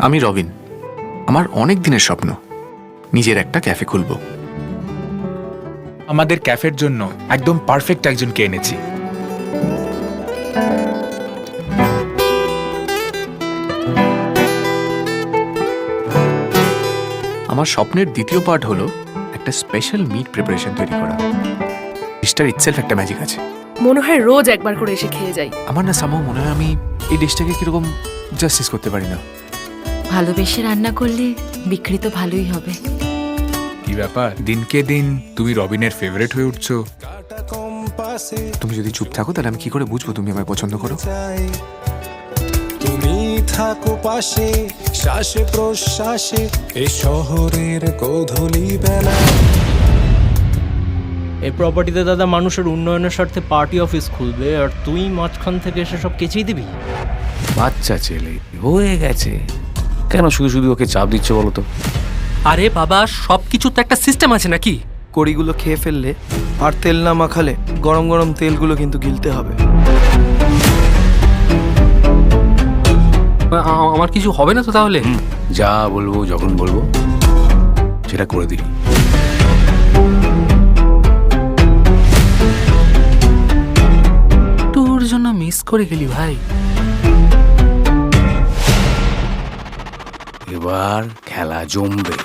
আমি রবিন। আমার অনেক দিনের স্বপ্ন নিজের একটা ক্যাফে খুলব। আমাদের ক্যাফের জন্য একদম পারফেক্ট একজনকে এনেছি। আমার স্বপ্নের দ্বিতীয় পার্ট হলো একটা স্পেশাল মিট প্রিপারেশন তৈরি করা। ডিশটার ইটসেলফ একটা ম্যাজিক আছে। মনে হয় রোজ একবার করে এসে খেয়ে যাই। আমার না সামহাও মনে হয় আমি এই ডিশটাকে কিরকম জাস্টিস করতে পারি না। ভালোবেসে রান্না করলে বিক্রি তো ভালোই হবে। কি ব্যাপার, দিনকে দিন তুমি রবিনের ফেভারিট হয়ে উঠছো। তুমি যদি চুপ থাকো তাহলে আমি কি করে বুঝবো তুমি আমায় পছন্দ করো? তুমি থাকো পাশে, শ্বাসে প্রশ্বাসে, এ শহরের গোধূলি বেলা। এই প্রপার্টিতে দাদা মানুষের উন্নয়নের স্বার্থে পার্টি অফিস খুলবে, আর তুই মাঝখান থেকে এসে সব কেচেই দিবি। বাচ্চা ছেলে হয়ে গেছে, কেন শুধু শুধু ওকে চাপ দিচ্ছ বলো তো? আরে বাবা, সবকিছু তো একটা সিস্টেম আছে নাকি? কড়িগুলো খেয়ে ফেললে আর তেল না মাখালে গরম গরম তেলগুলো কিন্তু গিলতে হবে। আমার কিছু হবে না তো তাহলে? যা বলবো যখন বলবো সেটা করে দিই। তোর জন্য মিস করে গেলি ভাই। এবার খেলা জমবে।